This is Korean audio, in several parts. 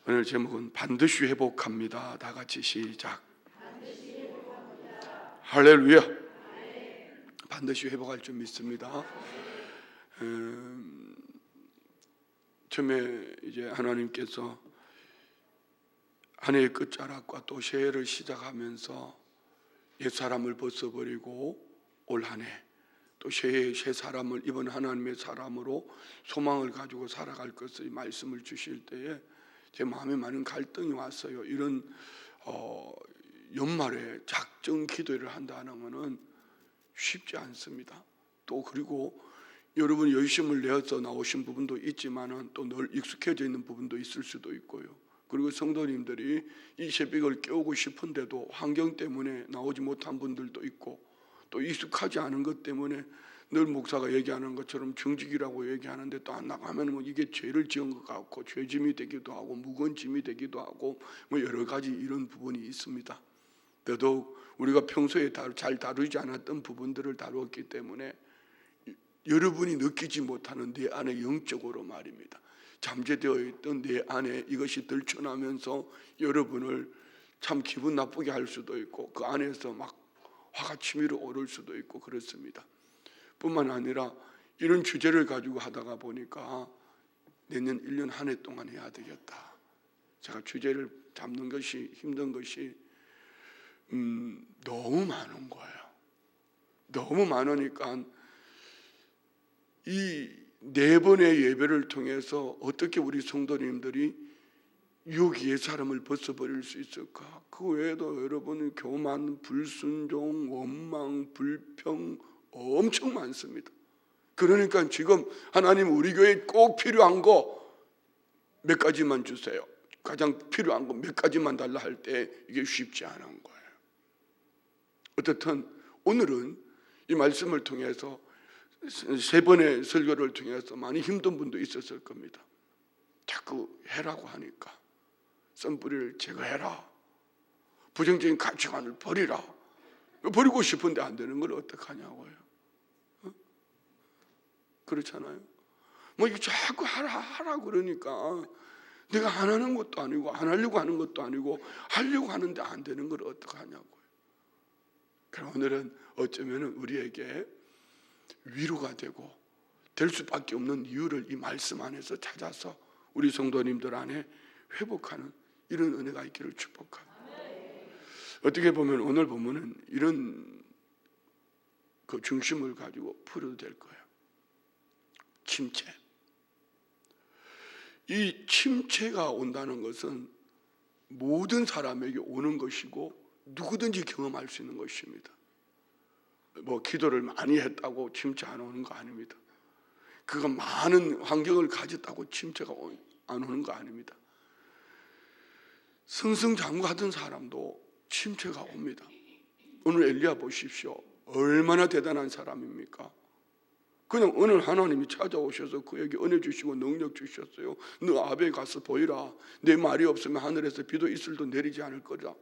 오늘 제목은 반드시 회복합니다. 다 같이 시작. 할렐루야. 반드시 회복할 줄 믿습니다. 처음에 이제 하나님께서 한 해의 끝자락과 또 새해를 시작하면서 옛사람을 벗어버리고 올 한 해 또 새해 새 사람을 이번 하나님의 사람으로 소망을 가지고 살아갈 것을 말씀을 주실 때에 제 마음에 많은 갈등이 왔어요. 이런 연말에 작정 기도를 한다는 것은 쉽지 않습니다. 또 그리고 여러분이 열심을 내어서 나오신 부분도 있지만은 또 늘 익숙해져 있는 부분도 있을 수도 있고요. 그리고 성도님들이 이 새벽을 깨우고 싶은데도 환경 때문에 나오지 못한 분들도 있고, 또 익숙하지 않은 것 때문에 늘 목사가 얘기하는 것처럼 정직이라고 얘기하는데 또 안 나가면 뭐 이게 죄를 지은 것 같고 죄짐이 되기도 하고 무거운 짐이 되기도 하고 뭐 여러 가지 이런 부분이 있습니다. 더더욱 우리가 평소에 잘 다루지 않았던 부분들을 다루었기 때문에 여러분이 느끼지 못하는 내 안에 영적으로 말입니다. 잠재되어 있던 내 안에 이것이 들춰나면서 여러분을 참 기분 나쁘게 할 수도 있고 그 안에서 막 화가 치밀어 오를 수도 있고 그렇습니다. 뿐만 아니라 이런 주제를 가지고 하다가 보니까 내년 1년 한 해 동안 해야 되겠다. 제가 주제를 잡는 것이 힘든 것이 너무 많은 거예요. 너무 많으니까 이 4번의 예배를 통해서 어떻게 우리 성도님들이 유혹의 사람을 벗어버릴 수 있을까? 그 외에도 여러분 교만, 불순종, 원망, 불평 엄청 많습니다. 그러니까 지금 하나님 우리 교회에 꼭 필요한 거 몇 가지만 주세요. 가장 필요한 거 몇 가지만 달라 할 때 이게 쉽지 않은 거예요. 어떻든 오늘은 이 말씀을 통해서 3번의 설교를 통해서 많이 힘든 분도 있었을 겁니다. 자꾸 해라고 하니까 썬뿌리를 제거해라, 부정적인 가치관을 버리라. 버리고 싶은데 안 되는 걸 어떡하냐고요. 그렇잖아요. 뭐 이게 자꾸 하라 그러니까 내가 안 하는 것도 아니고 안 하려고 하는 것도 아니고 하려고 하는데 안 되는 걸 어떡하냐고요. 그럼 오늘은 어쩌면 우리에게 위로가 되고 될 수밖에 없는 이유를 이 말씀 안에서 찾아서 우리 성도님들 안에 회복하는 이런 은혜가 있기를 축복합니다. 어떻게 보면 오늘 보면은 이런 그 중심을 가지고 풀어도 될 거예요. 침체. 이 침체가 온다는 것은 모든 사람에게 오는 것이고 누구든지 경험할 수 있는 것입니다. 뭐 기도를 많이 했다고 침체 안 오는 거 아닙니다. 그가 많은 환경을 가졌다고 침체가 안 오는 거 아닙니다. 승승장구하던 사람도 침체가 옵니다. 오늘 엘리야 보십시오. 얼마나 대단한 사람입니까? 그냥 어느 하나님이 찾아오셔서 그에게 은혜 주시고 능력 주셨어요. 너 아베에 가서 보이라. 내 말이 없으면 하늘에서 비도 이슬도 내리지 않을 거다.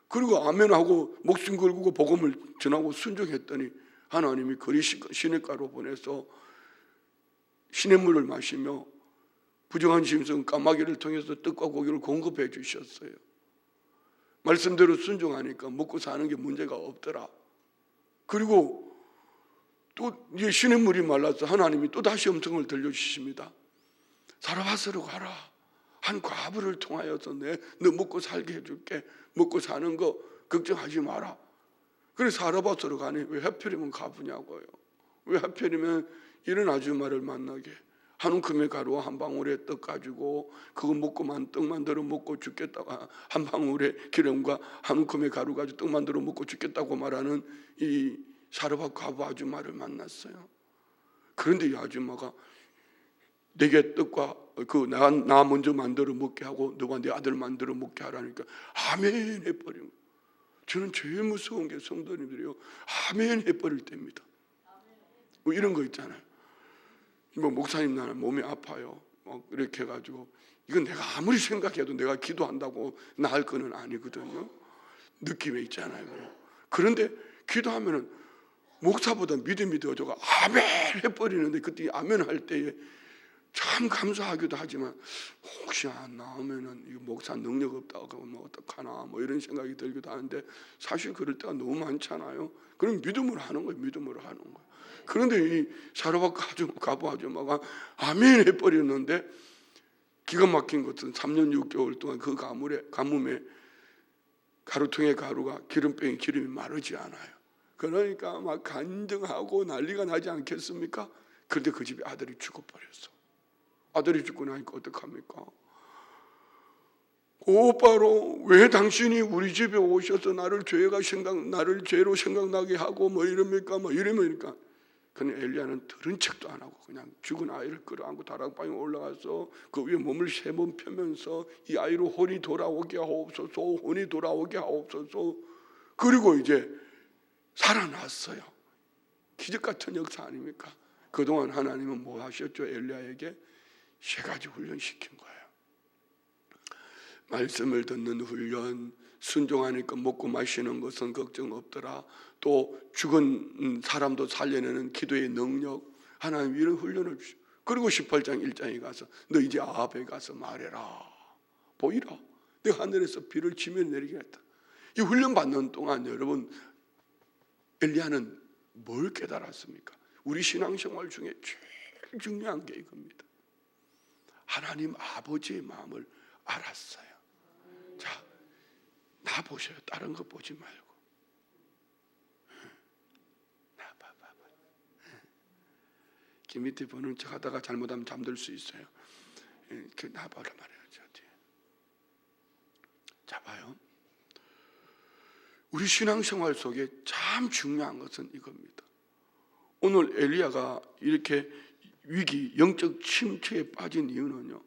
그리고 아멘하고 목숨 걸고 복음을 전하고 순종했더니 하나님이 그리 시냇가로 보내서 시냇물을 마시며 부정한 짐승 까마귀를 통해서 떡과 고기를 공급해 주셨어요. 말씀대로 순종하니까 먹고 사는 게 문제가 없더라. 그리고 또 이제 시냇물이 말라서 하나님이 또 다시 음성을 들려주십니다. 사르밧으로 가라. 한 과부를 통하여서 너 먹고 살게 해줄게. 먹고 사는 거 걱정하지 마라. 그래 사르밧으로 가니 왜 하필이면 가부냐고요. 왜 하필이면 이런 아줌마를 만나게. 한 움큼의 가루와 한 방울의 떡 가지고 그거 먹고만 떡 만들어 먹고 죽겠다고, 한 방울의 기름과 한 움큼의 가루 가지고 떡 만들어 먹고 죽겠다고 말하는 이 사르밧 과부 아줌마를 만났어요. 그런데 이 아줌마가 내게 떡과 나 먼저 만들어 먹게 하고 너가 내 아들 만들어 먹게 하라니까 아멘 해버린 거예요. 저는 제일 무서운 게 성도님들이요, 아멘 해버릴 때입니다. 뭐 이런 거 있잖아요. 뭐 목사님 나는 몸이 아파요. 이렇게 해가지고 이건 내가 아무리 생각해도 내가 기도한다고 나을 거는 아니거든요. 느낌에 있잖아요. 그런데 기도하면은 목사보다 믿음이 더 좋아 아멘 해버리는데 그때 아멘 할 때에 참 감사하기도 하지만 혹시 안 나오면은 이 목사 능력 없다고 뭐 어떡하나 뭐 이런 생각이 들기도 하는데 사실 그럴 때가 너무 많잖아요. 그럼 믿음으로 하는 거예요. 믿음으로 하는 거예요. 그런데 이 사르밧 가부 아줌마가 아멘 해버렸는데 기가 막힌 것은 3년 6개월 동안 그 가뭄에 가루통의 가루가 기름병의 기름이 마르지 않아요. 그러니까 막 간증하고 난리가 나지 않겠습니까? 그런데 그 집에 아들이 죽어버렸어. 아들이 죽고 나니까 어떡합니까? 곧바로 왜 당신이 우리 집에 오셔서 나를 죄로 생각나게 하고 뭐 이럽니까? 뭐 이러니까 그는 엘리야는 들은 척도 안 하고 그냥 죽은 아이를 끌어안고 다락방에 올라가서 그 위에 몸을 3번 펴면서 이 아이로 혼이 돌아오게 하옵소서, 혼이 돌아오게 하옵소서. 그리고 이제 살아났어요. 기적 같은 역사 아닙니까? 그동안 하나님은 뭐 하셨죠? 엘리야에게 3가지 훈련시킨 거예요. 말씀을 듣는 훈련, 순종하니까 먹고 마시는 것은 걱정 없더라. 또 죽은 사람도 살려내는 기도의 능력, 하나님 이런 훈련을 주시고, 그리고 18장 1장에 가서 너 이제 아합에 가서 말해라. 보이라. 내가 하늘에서 비를 지며 내리겠다. 이 훈련 받는 동안 여러분 엘리야는 뭘 깨달았습니까? 우리 신앙생활 중에 제일 중요한 게 이겁니다. 하나님 아버지의 마음을 알았어요. 자, 나 보셔요. 다른 거 보지 말고. 나 봐봐. 김 밑에 보는 척 하다가 잘못하면 잠들 수 있어요. 나 봐라 말이야죠. 자, 봐요. 우리 신앙생활 속에 참 중요한 것은 이겁니다. 오늘 엘리야가 이렇게 위기, 영적 침체에 빠진 이유는요,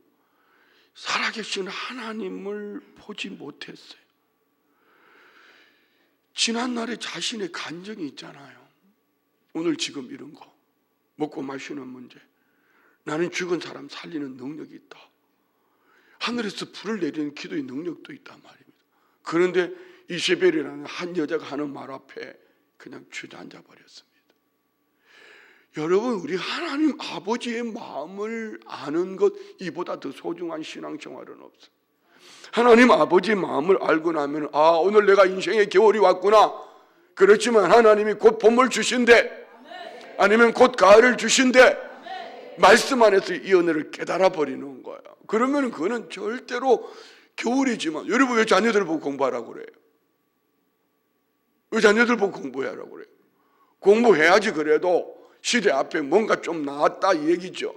살아계신 하나님을 보지 못했어요. 지난날에 자신의 간증이 있잖아요. 오늘 지금 이런 거, 먹고 마시는 문제, 나는 죽은 사람 살리는 능력이 있다. 하늘에서 불을 내리는 기도의 능력도 있단 말입니다. 그런데 이세벨이라는 한 여자가 하는 말 앞에 그냥 주저앉아 버렸습니다. 여러분, 우리 하나님 아버지의 마음을 아는 것, 이보다 더 소중한 신앙생활은 없어요. 하나님 아버지의 마음을 알고 나면 오늘 내가 인생의 겨울이 왔구나. 그렇지만 하나님이 곧 봄을 주신대, 아니면 곧 가을을 주신대, 말씀 안에서 이 은혜를 깨달아 버리는 거예요. 그러면 그거는 절대로 겨울이지만, 여러분 왜 자녀들 보고 공부하라고 그래요? 왜 자녀들 보고 공부하라고 그래요? 공부해야지. 그래도 시대 앞에 뭔가 좀 나왔다 이 얘기죠.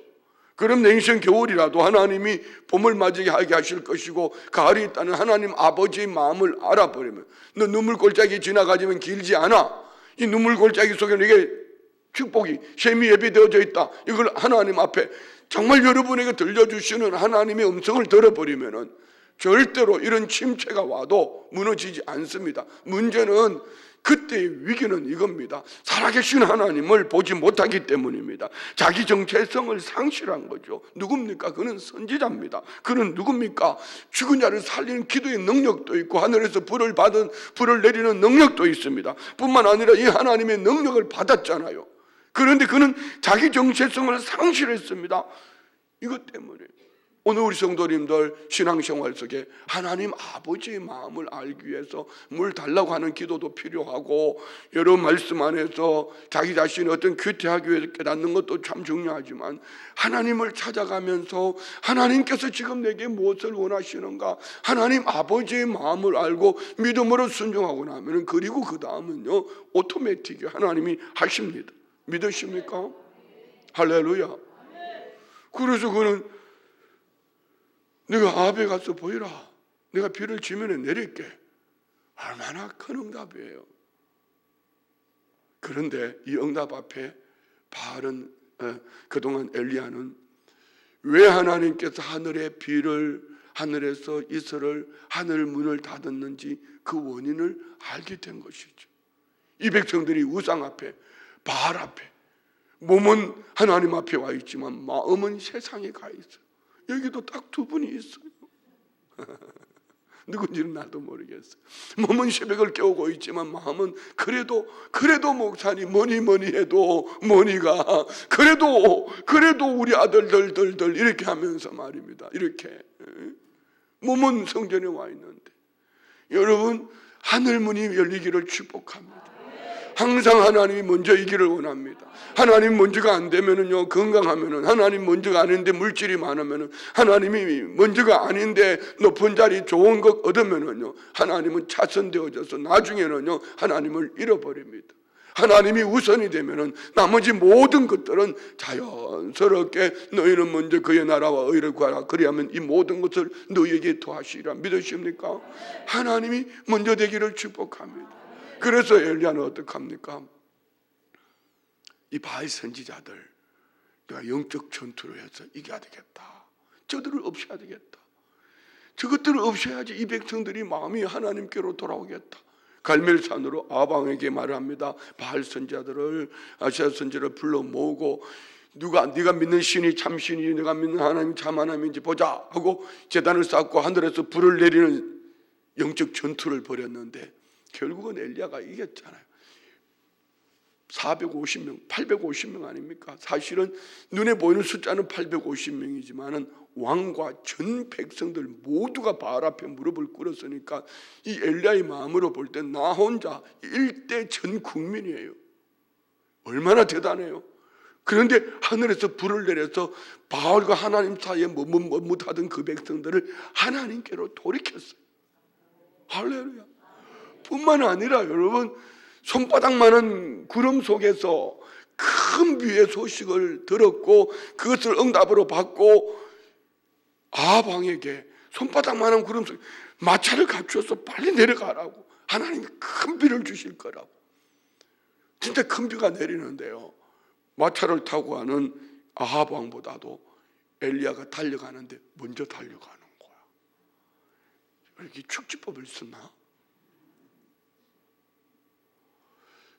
그럼 내 인생 겨울이라도 하나님이 봄을 맞이하게 하실 것이고 가을이 있다는 하나님 아버지의 마음을 알아버리면, 너 눈물 골짜기 지나가지면 길지 않아. 이 눈물 골짜기 속에 이게 축복이 셈이 예비되어져 있다. 이걸 하나님 앞에 정말 여러분에게 들려주시는 하나님의 음성을 들어버리면은 절대로 이런 침체가 와도 무너지지 않습니다. 문제는 그때의 위기는 이겁니다. 살아계신 하나님을 보지 못하기 때문입니다. 자기 정체성을 상실한 거죠. 누굽니까? 그는 선지자입니다. 그는 누굽니까? 죽은 자를 살리는 기도의 능력도 있고 하늘에서 불을 내리는 능력도 있습니다. 뿐만 아니라 이 하나님의 능력을 받았잖아요. 그런데 그는 자기 정체성을 상실했습니다. 이것 때문에 오늘 우리 성도님들 신앙생활 속에 하나님 아버지의 마음을 알기 위해서 뭘 달라고 하는 기도도 필요하고, 여러 말씀 안에서 자기 자신이 어떤 큐티하기 위해서 깨닫는 것도 참 중요하지만, 하나님을 찾아가면서 하나님께서 지금 내게 무엇을 원하시는가, 하나님 아버지의 마음을 알고 믿음으로 순종하고 나면, 그리고 그 다음은요 오토매틱이 하나님이 하십니다. 믿으십니까? 할렐루야. 그래서 그는 내가 아합에 가서 보이라. 내가 비를 지면에 내릴게. 얼마나 큰 응답이에요. 그런데 이 응답 앞에 바알은, 그동안 엘리야는 왜 하나님께서 하늘의 비를, 하늘에서 이슬을, 하늘 문을 닫았는지 그 원인을 알게 된 것이죠. 이 백성들이 우상 앞에, 바알 앞에, 몸은 하나님 앞에 와 있지만 마음은 세상에 가 있어요. 여기도 딱 2분이 있어요. 누군지는 나도 모르겠어. 몸은 새벽을 깨우고 있지만 마음은 그래도 목사님 뭐니 해도 뭐니가 그래도 우리 아들들들 이렇게 하면서 말입니다. 이렇게 몸은 성전에 와 있는데 여러분 하늘 문이 열리기를 축복합니다. 항상 하나님이 먼저이기를 원합니다. 하나님 먼저가 안 되면은요, 건강하면은, 하나님 먼저가 아닌데 물질이 많으면은, 하나님이 먼저가 아닌데 높은 자리 좋은 것 얻으면은요, 하나님은 차선되어져서 나중에는요, 하나님을 잃어버립니다. 하나님이 우선이 되면은 나머지 모든 것들은 자연스럽게 너희는 먼저 그의 나라와 의를 구하라. 그리하면 이 모든 것을 너희에게 더하시리라. 믿으십니까? 하나님이 먼저 되기를 축복합니다. 그래서 엘리야는 어떡합니까? 이 바알 선지자들 내가 영적 전투를 해서 이겨야 되겠다. 저들을 없애야 되겠다. 저것들을 없애야지 이 백성들이 마음이 하나님께로 돌아오겠다. 갈멜산으로 아방에게 말합니다. 바알 선지자들을 아시아 선지자를 불러 모으고 네가 믿는 신이 참신이 내가 믿는 하나님이 참 하나님인지 보자 하고 제단을 쌓고 하늘에서 불을 내리는 영적 전투를 벌였는데 결국은 엘리야가 이겼잖아요. 450명, 850명 아닙니까? 사실은 눈에 보이는 숫자는 850명이지만은 왕과 전 백성들 모두가 바알 앞에 무릎을 꿇었으니까 이 엘리야의 마음으로 볼 때 나 혼자 일대 전 국민이에요. 얼마나 대단해요. 그런데 하늘에서 불을 내려서 바알과 하나님 사이에 머뭇하던 그 백성들을 하나님께로 돌이켰어요. 할렐루야. 뿐만 아니라 여러분 손바닥만한 구름 속에서 큰 비의 소식을 들었고 그것을 응답으로 받고 아방에게 손바닥만한 구름 속에 마차를 갖추어서 빨리 내려가라고 하나님이 큰 비를 주실 거라고. 진짜 큰 비가 내리는데요, 마차를 타고 가는 아합 왕보다도 엘리야가 달려가는데 먼저 달려가는 거야. 이렇게 축지법을 쓰나?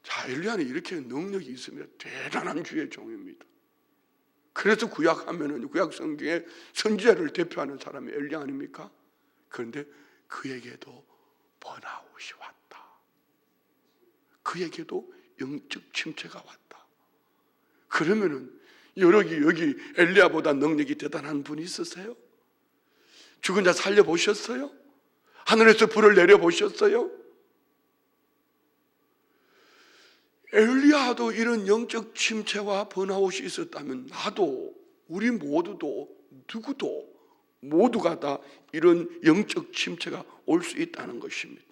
자, 엘리야는 이렇게 능력이 있으면 대단한 주의 종입니다. 그래서 구약하면은 구약 성경에 선지자를 대표하는 사람이 엘리야 아닙니까? 그런데 그에게도 번아웃이 왔다. 그에게도 영적 침체가 왔다. 그러면은 여기 엘리야보다 능력이 대단한 분이 있으세요? 죽은 자 살려 보셨어요? 하늘에서 불을 내려 보셨어요? 엘리야도 이런 영적 침체와 번아웃이 있었다면 나도 우리 모두도 누구도 모두가 다 이런 영적 침체가 올 수 있다는 것입니다.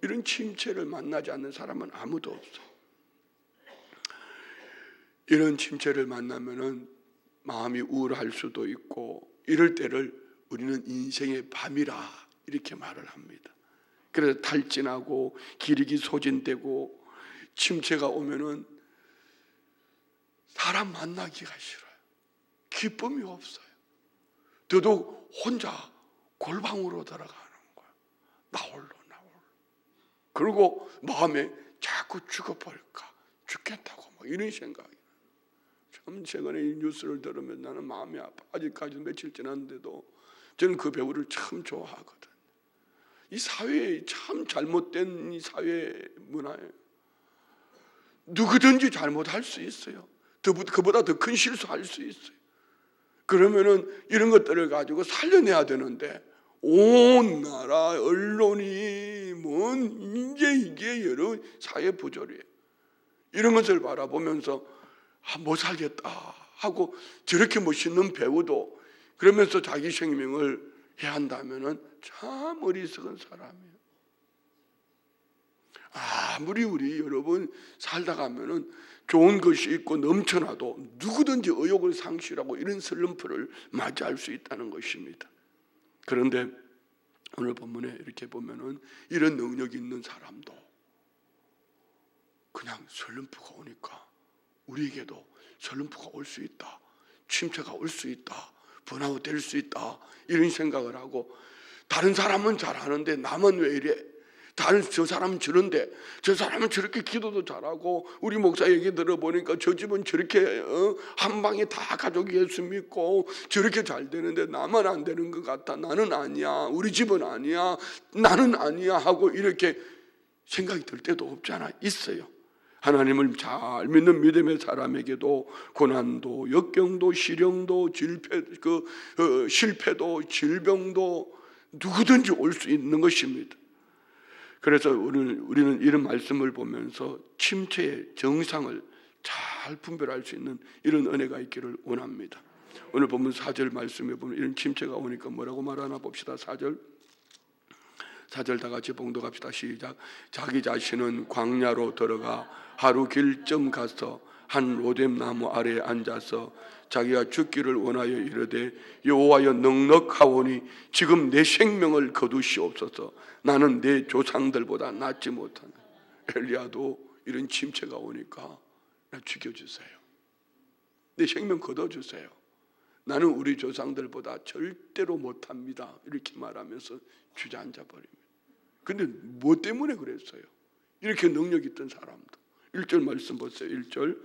이런 침체를 만나지 않는 사람은 아무도 없어요. 이런 침체를 만나면은 마음이 우울할 수도 있고 이럴 때를 우리는 인생의 밤이라 이렇게 말을 합니다. 그래서 탈진하고 기력이 소진되고 침체가 오면은 사람 만나기가 싫어요. 기쁨이 없어요. 더더욱 혼자 골방으로 들어가는 거예요. 나 홀로. 그리고 마음에 자꾸 죽어버릴까, 죽겠다고 뭐 이런 생각이. 참 최근에 이 뉴스를 들으면 나는 마음이 아파. 아직까지 며칠 지났는데도 저는 그 배우를 참 좋아하거든요. 이 사회에 참 잘못된 이 사회 문화예요. 누구든지 잘못할 수 있어요. 그보다 더 큰 실수할 수 있어요. 그러면은 이런 것들을 가지고 살려내야 되는데 온 나라 언론이 이제 이게 여러 사회 부조리예요. 이런 것을 바라보면서 못 살겠다 하고 저렇게 멋있는 배우도 그러면서 자기 생명을 해야 한다면은 참 어리석은 사람이에요. 아무리 우리 여러분 살다 가면은 좋은 것이 있고 넘쳐나도 누구든지 의욕을 상실하고 이런 슬럼프를 맞이할 수 있다는 것입니다. 그런데 오늘 본문에 이렇게 보면은 이런 능력이 있는 사람도 그냥 슬럼프가 오니까 우리에게도 슬럼프가 올 수 있다, 침체가 올 수 있다, 번아웃 될 수 있다 이런 생각을 하고 다른 사람은 잘하는데 나만 왜 이래? 다른 저 사람은 저런데, 저 사람은 저렇게 기도도 잘하고, 우리 목사 얘기 들어보니까 저 집은 저렇게 한 방에 다 가족이 예수 믿고 저렇게 잘 되는데 나만 안 되는 것 같다. 나는 아니야. 우리 집은 아니야. 나는 아니야 하고 이렇게 생각이 들 때도 없잖아. 있어요. 하나님을 잘 믿는 믿음의 사람에게도 고난도, 역경도, 시련도, 실패도, 질병도 누구든지 올 수 있는 것입니다. 그래서 우리는 이런 말씀을 보면서 침체의 정상을 잘 분별할 수 있는 이런 은혜가 있기를 원합니다. 오늘 보면 4절 말씀에 보면 이런 침체가 오니까 뭐라고 말하나 봅시다. 4절 다 같이 봉독합시다. 시작. 자기 자신은 광야로 들어가 하루 길쯤 가서 한 로뎀 나무 아래에 앉아서 자기가 죽기를 원하여 이르되 여호와여 넉넉하오니 지금 내 생명을 거두시옵소서. 나는 내 조상들보다 낫지 못하네. 엘리야도 이런 침체가 오니까 나 죽여주세요. 내 생명 거둬주세요. 나는 우리 조상들보다 절대로 못합니다. 이렇게 말하면서 주저앉아 버립니다. 근데 뭐 때문에 그랬어요? 이렇게 능력 있던 사람도. 1절 말씀 보세요. 1절.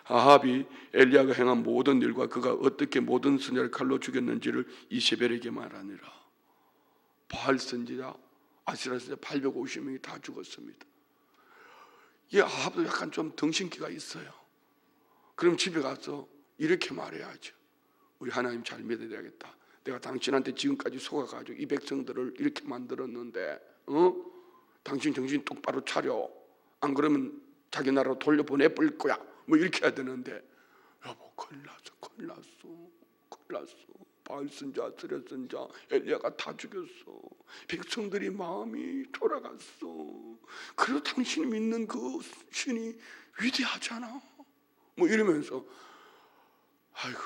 아합이 엘리야가 행한 모든 일과 그가 어떻게 모든 선지자를 칼로 죽였는지를 이세벨에게 말하니라. 바알 선지자, 아세라 선지자 850명이 다 죽었습니다. 이 아합도 약간 좀 덩신기가 있어요. 그럼 집에 가서 이렇게 말해야죠. 우리 하나님 잘 믿어야겠다. 내가 당신한테 지금까지 속아가지고 이 백성들을 이렇게 만들었는데 당신 정신 똑바로 차려. 안 그러면 자기 나라로 돌려보내버릴 거야. 뭐 이렇게 해야 되는데, 여보 큰일 났어. 바알 선지자, 아세라 선지자, 엘리야가 다 죽였어. 백성들이 마음이 돌아갔어. 그래도 당신이 믿는 그 신이 위대하잖아. 뭐 이러면서 아이고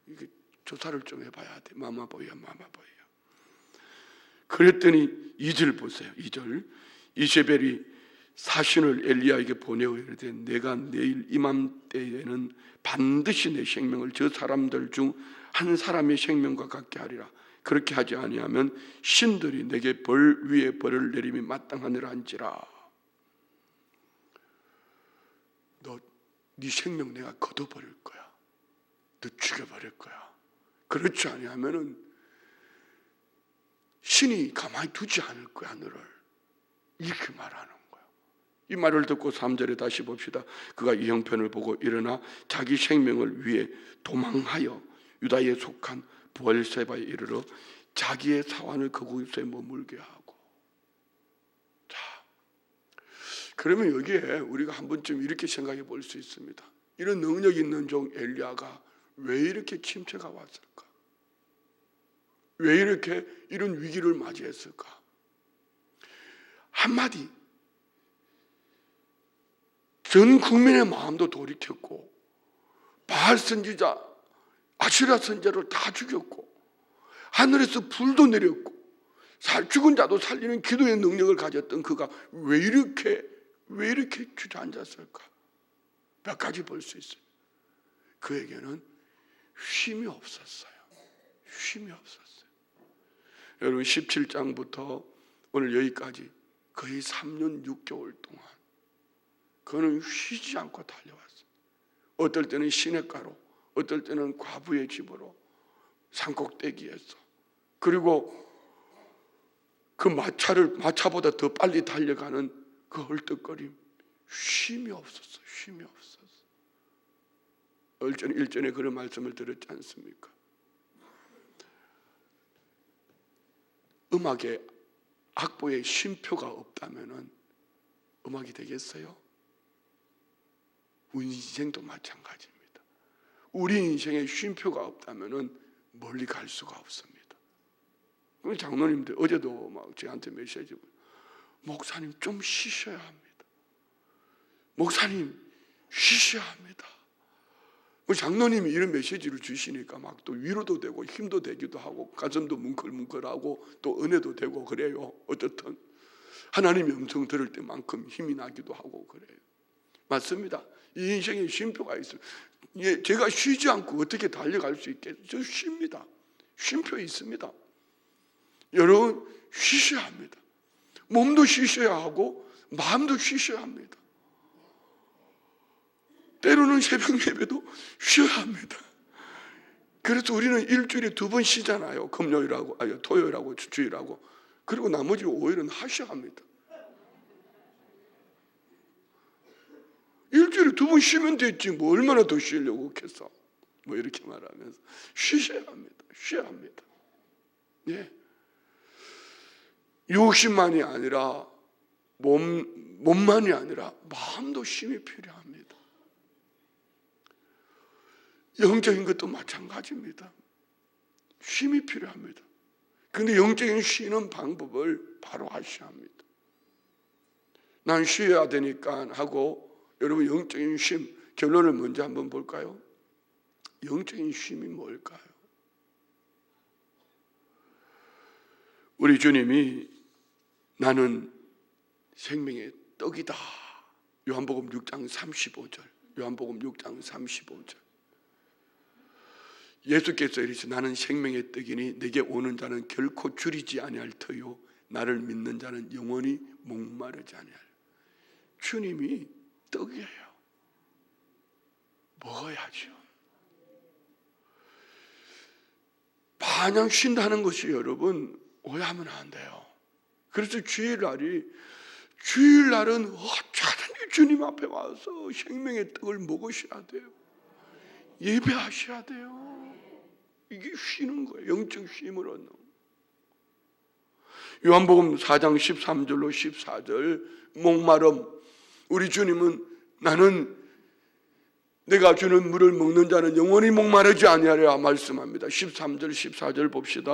이게 조사를 좀 해봐야 돼. 마마보이야. 그랬더니 2절 보세요. 2절. 이세벨이 사신을 엘리야에게 보내어 이르되 내가 내일 이맘때에는 반드시 내 생명을 저 사람들 중 한 사람의 생명과 같게 하리라. 그렇게 하지 아니하면 신들이 내게 벌 위에 벌을 내림이 마땅하니라 한지라. 너 네 생명 내가 거둬버릴 거야. 너 죽여버릴 거야. 그렇지 아니하면은 신이 가만히 두지 않을 거야 너를. 이렇게 말하는 거야. 이 말을 듣고 3절에 다시 봅시다. 그가 이 형편을 보고 일어나 자기 생명을 위해 도망하여 유다에 속한 부엘세바에 이르러 자기의 사환을 그곳에 머물게 하고. 자, 그러면 여기에 우리가 한 번쯤 이렇게 생각해 볼 수 있습니다. 이런 능력 있는 종 엘리야가 왜 이렇게 침체가 왔을까? 왜 이렇게 이런 위기를 맞이했을까? 한마디, 전 국민의 마음도 돌이켰고 바알 선지자, 아세라 선지자를 다 죽였고 하늘에서 불도 내렸고 죽은 자도 살리는 기도의 능력을 가졌던 그가 왜 이렇게 주저앉았을까? 몇 가지 볼 수 있어요. 그에게는 쉼이 없었어요. 여러분 17장부터 오늘 여기까지 거의 3년 6개월 동안 그는 쉬지 않고 달려왔어요. 어떨 때는 시냇가로, 어떨 때는 과부의 집으로, 산꼭대기에서, 그리고 그 마차보다 더 빨리 달려가는 그 헐떡거림, 쉼이 없었어. 1전에 그런 말씀을 들었지 않습니까? 음악에 악보에 쉼표가 없다면은 음악이 되겠어요? 우리 인생도 마찬가지입니다. 우리 인생에 쉼표가 없다면은 멀리 갈 수가 없습니다. 장로님들 어제도 막 저한테 메시지, 목사님 좀 쉬셔야 합니다. 목사님 쉬셔야 합니다. 장로님이 이런 메시지를 주시니까 막 또 위로도 되고 힘도 되기도 하고 가슴도 뭉클뭉클하고 또 은혜도 되고 그래요. 어떻든 하나님의 음성 들을 때만큼 힘이 나기도 하고 그래요. 맞습니다. 이 인생에 쉼표가 있어요. 제가 쉬지 않고 어떻게 달려갈 수 있겠어요? 쉽니다. 쉼표 있습니다. 여러분 쉬셔야 합니다. 몸도 쉬셔야 하고 마음도 쉬셔야 합니다. 때로는 새벽 예배도 쉬어야 합니다. 그래서 우리는 일주일에 2번 쉬잖아요. 금요일하고 토요일하고 주일하고. 그리고 나머지 5일은 하셔야 합니다. 일주일에 2번 쉬면 됐지 뭐 얼마나 더 쉬려고 했어. 뭐 이렇게 말하면서 쉬셔야 합니다. 쉬어야 합니다. 예. 육신만이 아니라 몸만이 아니라 마음도 쉼이 필요합니다. 영적인 것도 마찬가지입니다. 쉼이 필요합니다. 그런데 영적인 쉬는 방법을 바로 하셔야 합니다. 난 쉬어야 되니까 하고 여러분 영적인 쉼 결론을 먼저 한번 볼까요? 영적인 쉼이 뭘까요? 우리 주님이 나는 생명의 떡이다. 요한복음 6장 35절. 요한복음 6장 35절. 예수께서 이르시되 나는 생명의 떡이니 내게 오는 자는 결코 줄이지 아니할 터요 나를 믿는 자는 영원히 목마르지 아니할. 주님이 떡이에요. 먹어야죠. 마냥 쉰다는 것이 여러분 오해하면 안 돼요. 그래서 주일날은 어쩌든지 주님 앞에 와서 생명의 떡을 먹으셔야 돼요. 예배하셔야 돼요. 이게 쉬는 거예요. 영적 쉼을 얻는. 요한복음 4장 13절로 14절 목마름. 우리 주님은 나는 내가 주는 물을 먹는 자는 영원히 목마르지 아니하리라 말씀합니다. 13절 14절 봅시다.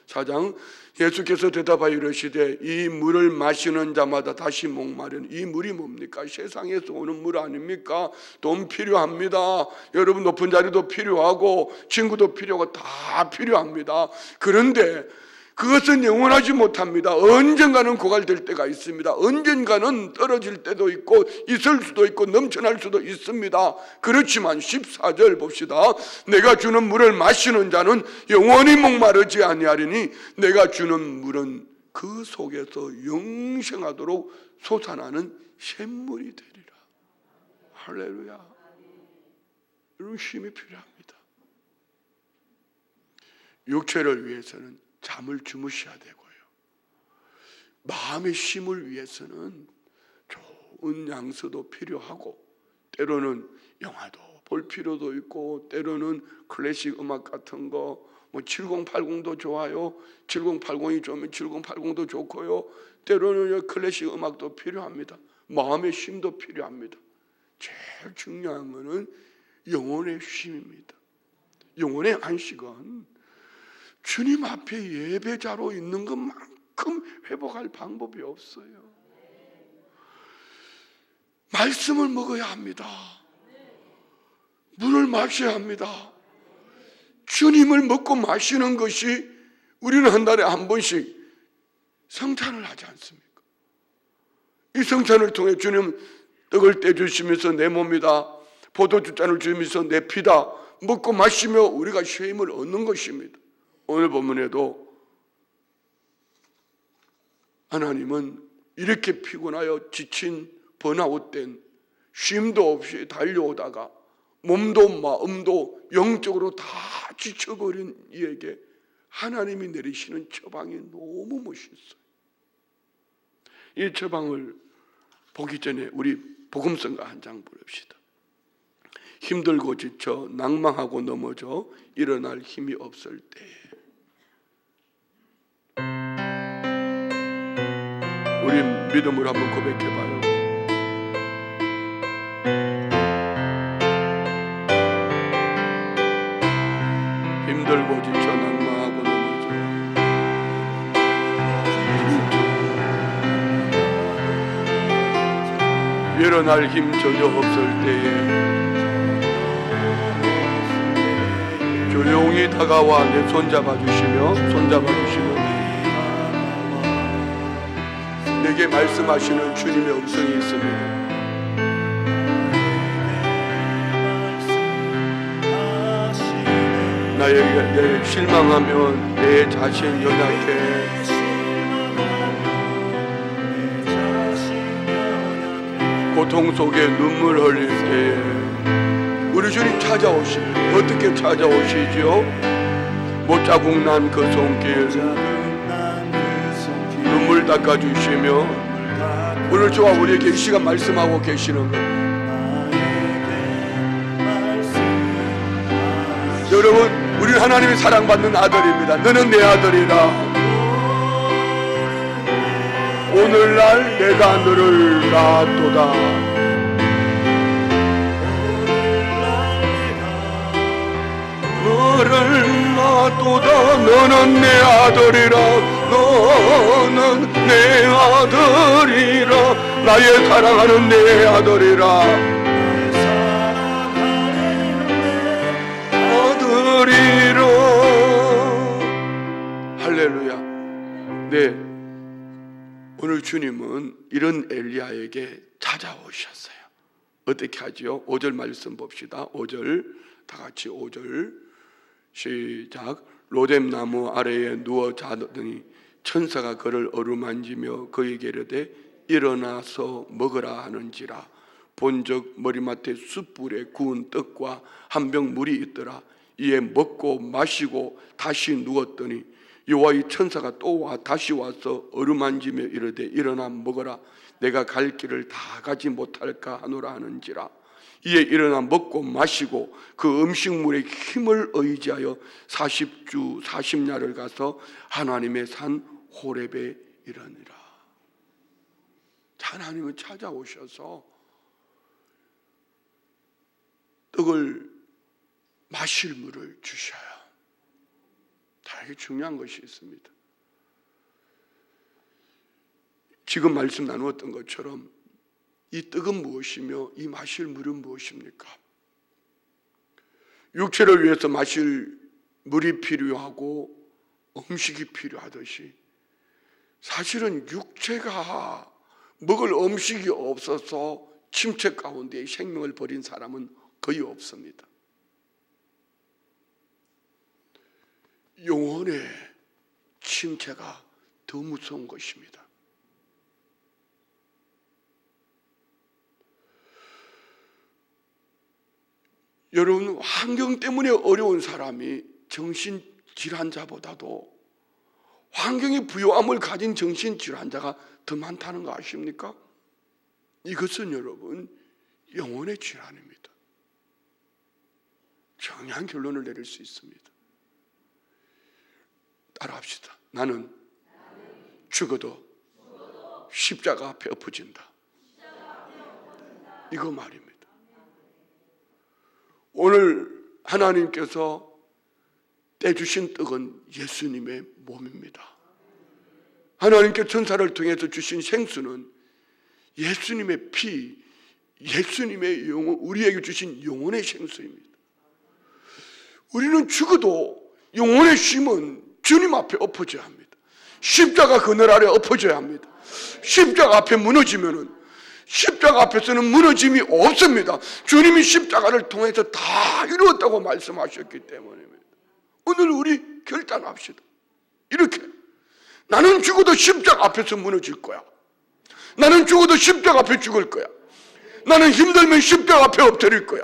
4장 예수께서 대답하여 이르시되 이 물을 마시는 자마다 다시 목마르는. 이 물이 뭡니까? 세상에서 오는 물 아닙니까? 돈 필요합니다. 여러분 높은 자리도 필요하고 친구도 필요하고 다 필요합니다. 그런데 그것은 영원하지 못합니다. 언젠가는 고갈될 때가 있습니다. 언젠가는 떨어질 때도 있고 있을 수도 있고 넘쳐날 수도 있습니다. 그렇지만 14절 봅시다. 내가 주는 물을 마시는 자는 영원히 목마르지 아니하리니 내가 주는 물은 그 속에서 영생하도록 솟아나는 샘물이 되리라. 할렐루야. 이런 쉼이 필요합니다. 육체를 위해서는 잠을 주무셔야 되고요. 마음의 쉼을 위해서는 좋은 양서도 필요하고 때로는 영화도 볼 필요도 있고 때로는 클래식 음악 같은 거 7080도 좋아요. 7080이 좋으면 7080도 좋고요. 때로는 클래식 음악도 필요합니다. 마음의 쉼도 필요합니다. 제일 중요한 것은 영혼의 쉼입니다. 영혼의 안식은 주님 앞에 예배자로 있는 것만큼 회복할 방법이 없어요. 말씀을 먹어야 합니다. 물을 마셔야 합니다. 주님을 먹고 마시는 것이 우리는 한 달에 한 번씩 성찬을 하지 않습니까? 이 성찬을 통해 주님 떡을 떼주시면서 내 몸이다, 포도주잔을 주시면서 내 피다, 먹고 마시며 우리가 쉼을 얻는 것입니다. 오늘 본문에도 하나님은 이렇게 피곤하여 지친 번아웃된 쉼도 없이 달려오다가 몸도 마음도 영적으로 다 지쳐버린 이에게 하나님이 내리시는 처방이 너무 멋있어요. 이 처방을 보기 전에 우리 복음성가 한 장 부릅시다. 힘들고 지쳐 낭망하고 넘어져 일어날 힘이 없을 때 우리 믿음으로 한번 고백해봐요. 힘들고 지쳐 낭망하고 넘어져 일어날 힘 전혀 없을 때에 조용히 다가와 내 손잡아 주시며 내게 말씀하시는 주님의 음성이 있습니다. 내 실망하면 내 자신 연약해 고통 속에 눈물 흘릴 때에 우리 주님 찾아오시면 어떻게 찾아오시죠? 못자국 난 그 손길 눈물 닦아주시며 오늘 저와 우리에게 이 시간 말씀하고 계시는 것, 여러분, 우리는 하나님의 사랑받는 아들입니다. 너는 내 아들이라. 오늘날 내가 너를 낳았도다. 너를 낳았도다. 너는 내 아들이라. 너는 내 아들이라. 나의 사랑하는 내 아들이라. 아들이라. 할렐루야. 네, 오늘 주님은 이런 엘리야에게 찾아오셨어요. 어떻게 하지요? 5절 말씀 봅시다. 5절 다 같이 5절 시작. 로뎀나무 아래에 누워 자더니 천사가 그를 어루만지며 그에게 이르되 일어나서 먹으라 하는지라. 본즉 머리맡에 숯불에 구운 떡과 한 병 물이 있더라. 이에 먹고 마시고 다시 누웠더니 여호와의 천사가 또 다시 와서 어루만지며 이르되 일어나 먹어라. 내가 갈 길을 다 가지 못할까 하노라 하는지라. 이에 일어나 먹고 마시고 그 음식물의 힘을 의지하여 40주 40야를 가서 하나님의 산 호렙에 이르니라. 하나님은 찾아오셔서 떡을 마실 물을 주셔요. 되게 중요한 것이 있습니다. 지금 말씀 나누었던 것처럼 이 떡은 무엇이며 이 마실 물은 무엇입니까? 육체를 위해서 마실 물이 필요하고 음식이 필요하듯이 사실은 육체가 먹을 음식이 없어서 침체 가운데 생명을 버린 사람은 거의 없습니다. 영혼의 침체가 더 무서운 것입니다. 여러분, 환경 때문에 어려운 사람이 정신질환자보다도 환경의 부요함을 가진 정신질환자가 더 많다는 거 아십니까? 이것은 여러분 영혼의 질환입니다. 정확한 결론을 내릴 수 있습니다. 따라합시다. 나는 죽어도 십자가 앞에 엎어진다. 이거 말입니다. 오늘 하나님께서 떼주신 떡은 예수님의 몸입니다. 하나님께 천사를 통해서 주신 생수는 예수님의 피, 예수님의 영혼, 우리에게 주신 영혼의 생수입니다. 우리는 죽어도 영혼의 쉼은 주님 앞에 엎어져야 합니다. 십자가 그늘 아래 엎어져야 합니다. 십자가 앞에 무너지면은, 십자가 앞에서는 무너짐이 없습니다. 주님이 십자가를 통해서 다 이루었다고 말씀하셨기 때문입니다. 오늘 우리 결단합시다. 이렇게 나는 죽어도 십자가 앞에서 무너질 거야. 나는 죽어도 십자가 앞에 죽을 거야. 나는 힘들면 십자가 앞에 엎드릴 거야.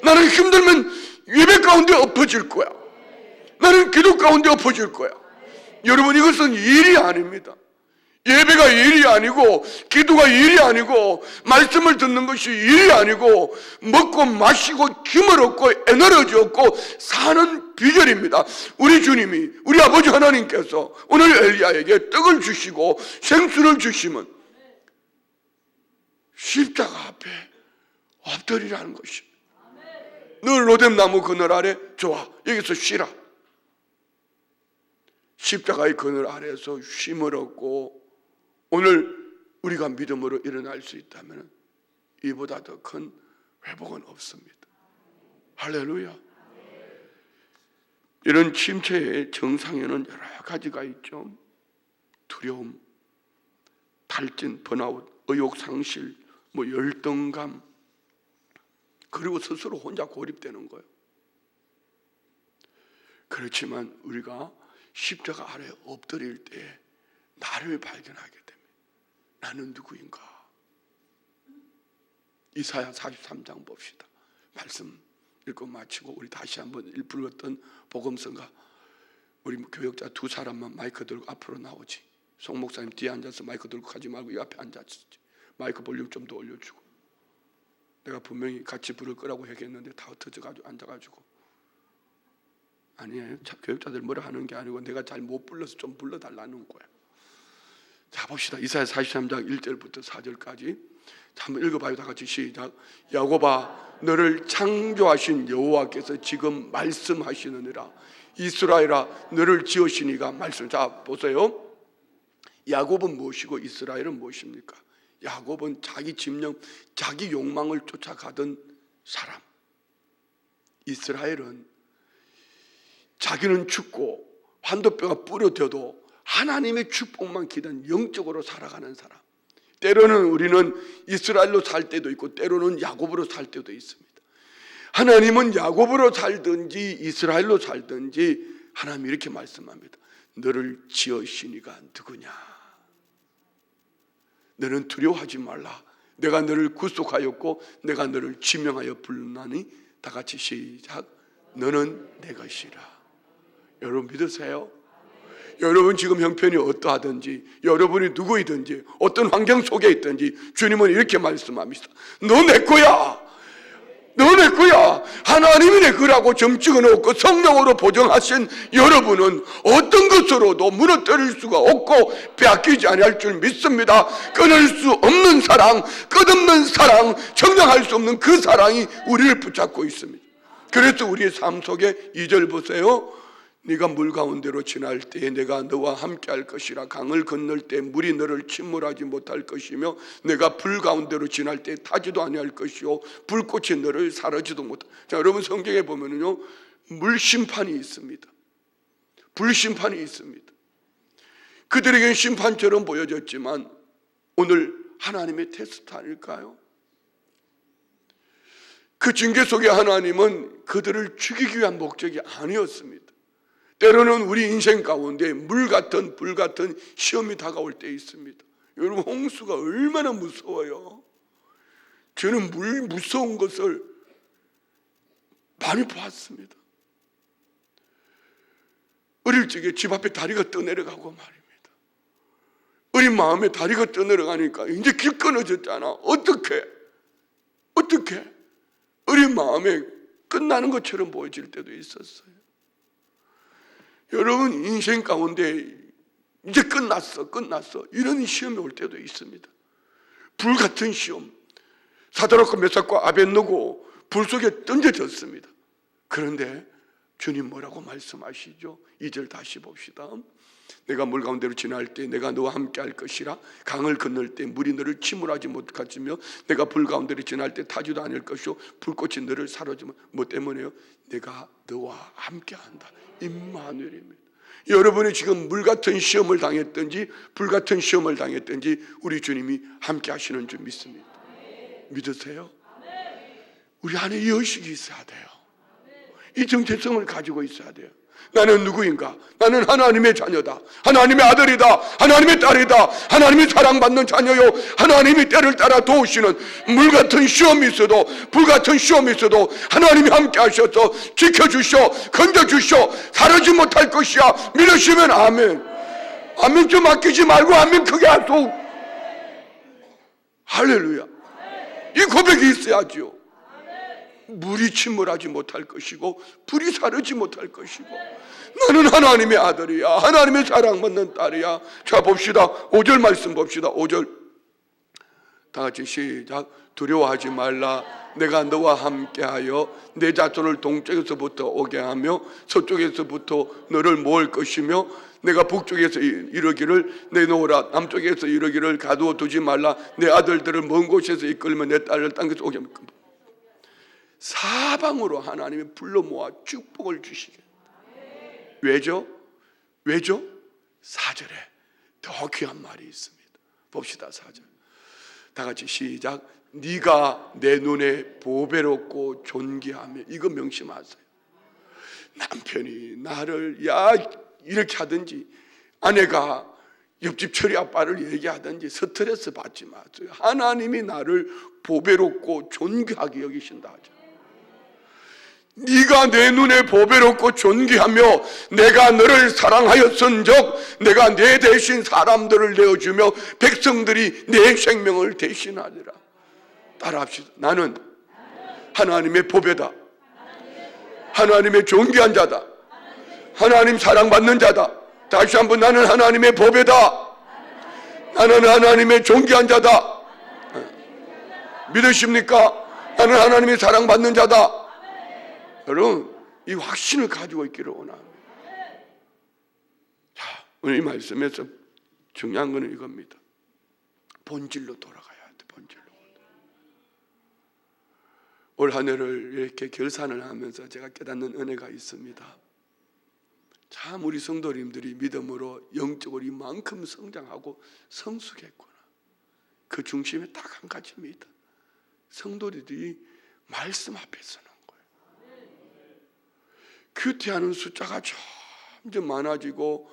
나는 힘들면 예배 가운데 엎어질 거야. 나는 기도 가운데 엎어질 거야. 여러분, 이것은 일이 아닙니다. 예배가 일이 아니고, 기도가 일이 아니고, 말씀을 듣는 것이 일이 아니고, 먹고 마시고 힘을 얻고 에너지 얻고 사는 비결입니다. 우리 주님이, 우리 아버지 하나님께서 오늘 엘리야에게 떡을 주시고 생수를 주시면 십자가 앞에 엎드리라는 것입니다. 너 로뎀나무 그늘 아래, 좋아, 여기서 쉬라. 십자가의 그늘 아래에서 쉼을 얻고 오늘 우리가 믿음으로 일어날 수 있다면 이보다 더 큰 회복은 없습니다. 할렐루야. 이런 침체의 정상에는 여러 가지가 있죠. 두려움, 탈진, 번아웃, 의욕 상실, 열등감, 그리고 스스로 혼자 고립되는 거예요. 그렇지만 우리가 십자가 아래 엎드릴 때 나를 발견하게 됩니다. 나는 누구인가? 이사야 43장 봅시다. 말씀 읽고 마치고 우리 다시 한번 읽었던 복음서가 우리 교역자 두 사람만 마이크 들고 앞으로 나오지. 송 목사님 뒤에 앉아서 마이크 들고 가지 말고 이 앞에 앉았지. 마이크 볼륨 좀 더 올려주고. 내가 분명히 같이 부를 거라고 얘기했는데 다 흩어져가지고 앉아가지고. 아니에요. 교역자들 뭐라 하는 게 아니고 내가 잘 못 불러서 좀 불러달라는 거야. 자 봅시다. 이사야 43장 1절부터 4절까지 한번 읽어봐요. 다 같이 시작. 야곱아 너를 창조하신 여호와께서 지금 말씀하시느니라. 이스라엘아 너를 지으시니가 말씀. 자 보세요. 야곱은 무엇이고 이스라엘은 무엇입니까? 야곱은 자기 집념, 자기 욕망을 쫓아가던 사람. 이스라엘은 자기는 죽고 환도뼈가 부러져도 하나님의 축복만 기다린 영적으로 살아가는 사람. 때로는 우리는 이스라엘로 살 때도 있고 때로는 야곱으로 살 때도 있습니다. 하나님은 야곱으로 살든지 이스라엘로 살든지 하나님이 이렇게 말씀합니다. 너를 지으시니가 누구냐? 너는 두려워하지 말라. 내가 너를 구속하였고 내가 너를 지명하여 불렀나니 다 같이 시작. 너는 내 것이라. 여러분 믿으세요? 여러분 지금 형편이 어떠하든지 여러분이 누구이든지 어떤 환경 속에 있든지 주님은 이렇게 말씀합니다. 너 내 거야. 너 내 거야. 하나님이 내 거라고 점찍어 놓고 성령으로 보정하신 여러분은 어떤 것으로도 무너뜨릴 수가 없고 빼앗기지 아니할 줄 믿습니다. 끊을 수 없는 사랑, 끝없는 사랑, 정량할 수 없는 그 사랑이 우리를 붙잡고 있습니다. 그래서 우리의 삶 속에 2절 보세요. 네가 물 가운데로 지날 때에 내가 너와 함께 할 것이라. 강을 건널 때 물이 너를 침몰하지 못할 것이며 내가 불 가운데로 지날 때 타지도 아니할 것이요 불꽃이 너를 사르지도 못할. 자 여러분 성경에 보면은요 물 심판이 있습니다. 불 심판이 있습니다. 그들에게는 심판처럼 보여졌지만 오늘 하나님의 테스트 아닐까요? 그 징계 속에 하나님은 그들을 죽이기 위한 목적이 아니었습니다. 때로는 우리 인생 가운데 물 같은 불 같은 시험이 다가올 때 있습니다. 여러분 홍수가 얼마나 무서워요. 저는 물 무서운 것을 많이 봤습니다. 어릴 적에 집 앞에 다리가 떠내려가고 말입니다. 어린 마음에 다리가 떠내려가니까 이제 길 끊어졌잖아. 어떻게 어린 마음에 끝나는 것처럼 보여질 때도 있었어요. 여러분 인생 가운데 이제 끝났어 이런 시험이 올 때도 있습니다. 불같은 시험. 사드락과 메삭과 아벳느고 불 속에 던져졌습니다. 그런데 주님 뭐라고 말씀하시죠? 2절 다시 봅시다. 내가 물 가운데로 지날 때 내가 너와 함께 할 것이라. 강을 건널 때 물이 너를 침몰하지 못하며 내가 불 가운데로 지날 때 타지도 않을 것이요 불꽃이 너를 사르지 못. 뭐 때문에요? 내가 너와 함께 한다. 임마누엘입니다. 여러분이 지금 물 같은 시험을 당했든지 불 같은 시험을 당했든지 우리 주님이 함께 하시는 줄 믿습니다. 믿으세요? 우리 안에 이 의식이 있어야 돼요. 이 정체성을 가지고 있어야 돼요. 나는 누구인가? 나는 하나님의 자녀다. 하나님의 아들이다. 하나님의 딸이다. 하나님이 사랑받는 자녀요. 하나님이 때를 따라 도우시는 물 같은 시험이 있어도 불 같은 시험이 있어도 하나님이 함께 하셔서 지켜주셔 건져주셔 사르지 못할 것이야. 믿으시면 아멘. 아멘 좀 아끼지 말고 아멘 크게 하소. 할렐루야. 이 고백이 있어야지요. 물이 침몰하지 못할 것이고 불이 사르지 못할 것이고 나는 하나님의 아들이야. 하나님의 사랑받는 딸이야. 자 봅시다. 5절 말씀 봅시다. 5절 다 같이 시작. 두려워하지 말라. 내가 너와 함께하여 내 자손을 동쪽에서부터 오게 하며 서쪽에서부터 너를 모을 것이며 내가 북쪽에서 이르기를 내놓으라. 남쪽에서 이르기를 가두어 두지 말라. 내 아들들을 먼 곳에서 이끌면 내 딸을 땅에서 오게 하며 사방으로 하나님이 불러 모아 축복을 주시게. 왜죠? 4절에 더 귀한 말이 있습니다. 봅시다. 4절 다 같이 시작. 네가 내 눈에 보배롭고 존귀하며. 이거 명심하세요. 남편이 나를 야 이렇게 하든지 아내가 옆집 처리 아빠를 얘기하든지 스트레스 받지 마세요. 하나님이 나를 보배롭고 존귀하게 여기신다 하죠. 네가 내 눈에 보배롭고 존귀하며 내가 너를 사랑하였은즉 내가 내 대신 사람들을 내어주며 백성들이 내 생명을 대신하리라. 따라합시다. 나는 하나님의 보배다. 하나님의 존귀한 자다. 하나님 사랑받는 자다. 다시 한번, 나는 하나님의 보배다. 나는 하나님의 존귀한 자다. 믿으십니까? 나는 하나님의 사랑받는 자다. 여러분, 이 확신을 가지고 있기를 원합니다. 자, 오늘 이 말씀에서 중요한 것은 이겁니다. 본질로 돌아가야 돼. 본질로. 올 한 해를 이렇게 결산을 하면서 제가 깨닫는 은혜가 있습니다. 참 우리 성도님들이 믿음으로 영적으로 이만큼 성장하고 성숙했구나. 그 중심에 딱 한 가지입니다. 성도들이 말씀 앞에 서는 거예요. 큐티하는 숫자가 점점 많아지고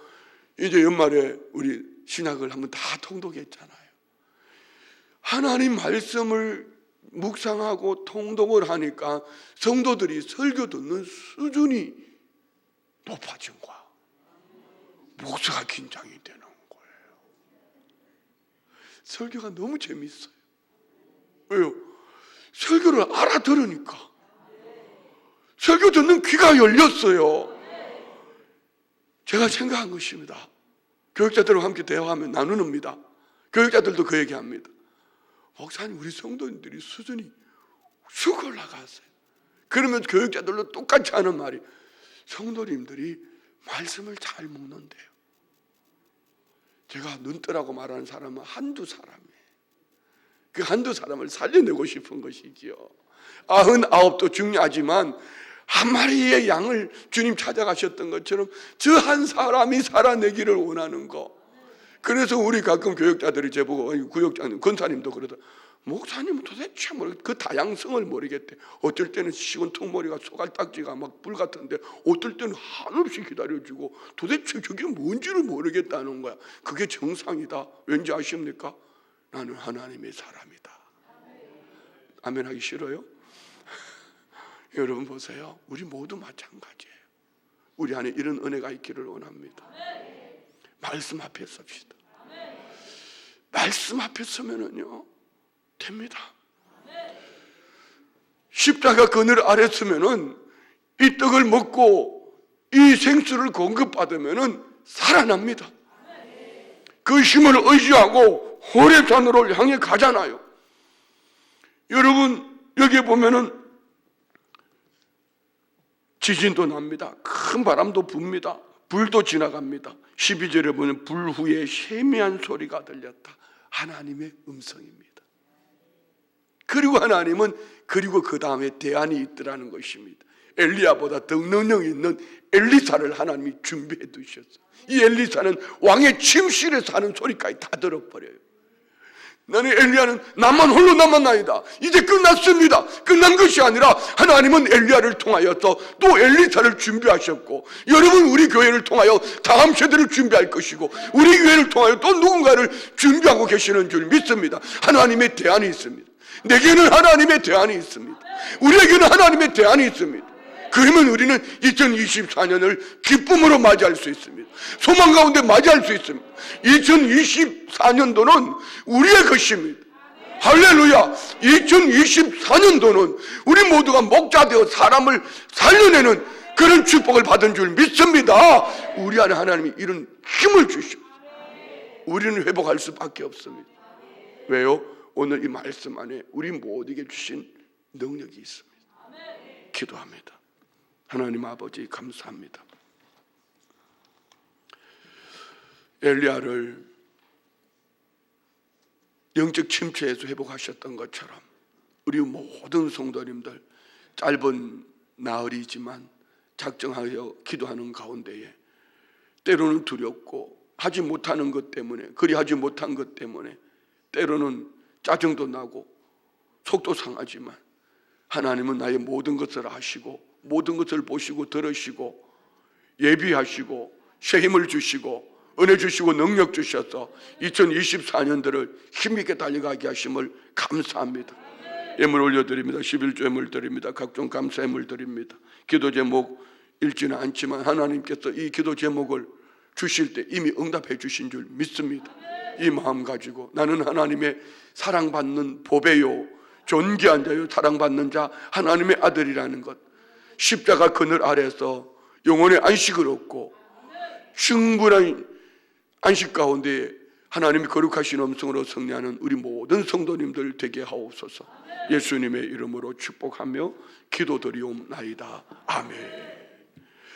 이제 연말에 우리 신학을 한번 다 통독했잖아요. 하나님 말씀을 묵상하고 통독을 하니까 성도들이 설교 듣는 수준이 높아진 거야. 목사가 긴장이 되는 거예요. 설교가 너무 재밌어요. 왜요? 설교를 알아들으니까. 설교 듣는 귀가 열렸어요. 제가 생각한 것입니다. 교육자들과 함께 대화하면 나누는입니다. 교육자들도 그 얘기합니다. 목사님, 우리 성도님들이 수준이 쑥 올라갔어요. 그러면 교육자들도 똑같이 하는 말이, 성도님들이 말씀을 잘 묵는데요. 제가 눈뜨라고 말하는 사람은 한두 사람이에요. 그 한두 사람을 살려내고 싶은 것이지요. 99도 중요하지만 한 마리의 양을 주님 찾아가셨던 것처럼 저 한 사람이 살아내기를 원하는 거. 그래서 우리 가끔 교육자들이 제보고, 구역장님, 권사님도 그러다, 목사님은 도대체 그 다양성을 모르겠대. 어떨 때는 식은 턱머리가 소갈딱지가 막 불 같은데 어떨 때는 한없이 기다려주고 도대체 저게 뭔지를 모르겠다는 거야. 그게 정상이다. 왠지 아십니까? 나는 하나님의 사람이다. 아멘 하기 싫어요? 여러분 보세요. 우리 모두 마찬가지예요. 우리 안에 이런 은혜가 있기를 원합니다. 말씀 앞에 섭시다. 말씀 앞에 서면은요 됩니다. 십자가 그늘 아래 서면은 이 떡을 먹고 이 생수를 공급받으면은 살아납니다. 그 힘을 의지하고 호렙산으로 향해 가잖아요. 여러분 여기에 보면은 지진도 납니다. 큰 바람도 붑니다. 불도 지나갑니다. 12절에 보면 불 후에 세미한 소리가 들렸다. 하나님의 음성입니다. 그리고 하나님은 그리고 그 다음에 대안이 있더라는 것입니다. 엘리야보다 더 능력 있는 엘리사를 하나님이 준비해 두셨어요. 이 엘리사는 왕의 침실에서 하는 소리까지 다 들어버려요. 나는 엘리야는 나만 홀로 남았나이다. 이제 끝났습니다. 끝난 것이 아니라 하나님은 엘리야를 통하여서 또 엘리사를 준비하셨고, 여러분 우리 교회를 통하여 다음 세대를 준비할 것이고, 우리 교회를 통하여 또 누군가를 준비하고 계시는 줄 믿습니다. 하나님의 대안이 있습니다. 내게는 하나님의 대안이 있습니다. 우리에게는 하나님의 대안이 있습니다. 그러면 우리는 2024년을 기쁨으로 맞이할 수 있습니다. 소망 가운데 맞이할 수 있습니다. 2024년도는 우리의 것입니다. 할렐루야. 2024년도는 우리 모두가 목자 되어 사람을 살려내는 그런 축복을 받은 줄 믿습니다. 우리 안에 하나님이 이런 힘을 주십니다. 우리는 회복할 수밖에 없습니다. 왜요? 오늘 이 말씀 안에 우리 모두에게 주신 능력이 있습니다. 기도합니다. 하나님 아버지 감사합니다. 엘리야를 영적 침체에서 회복하셨던 것처럼 우리 모든 성도님들 짧은 나흘이지만 작정하여 기도하는 가운데에 때로는 두렵고 하지 못하는 것 때문에, 그리하지 못한 것 때문에 때로는 짜증도 나고 속도 상하지만 하나님은 나의 모든 것을 아시고 모든 것을 보시고 들으시고 예비하시고 새 힘을 주시고 은혜 주시고 능력 주셔서 2024년도를 힘있게 달려가게 하심을 감사합니다. 예물 올려드립니다. 11조 예물 드립니다. 각종 감사 예물 드립니다. 기도 제목 읽지는 않지만 하나님께서 이 기도 제목을 주실 때 이미 응답해 주신 줄 믿습니다. 이 마음 가지고 나는 하나님의 사랑받는 보배요 존귀한 자요 사랑받는 자 하나님의 아들이라는 것, 십자가 그늘 아래서 영혼의 안식을 얻고 충분한 안식 가운데 하나님이 거룩하신 음성으로 승리하는 우리 모든 성도님들 되게 하옵소서. 예수님의 이름으로 축복하며 기도드리옵나이다. 아멘.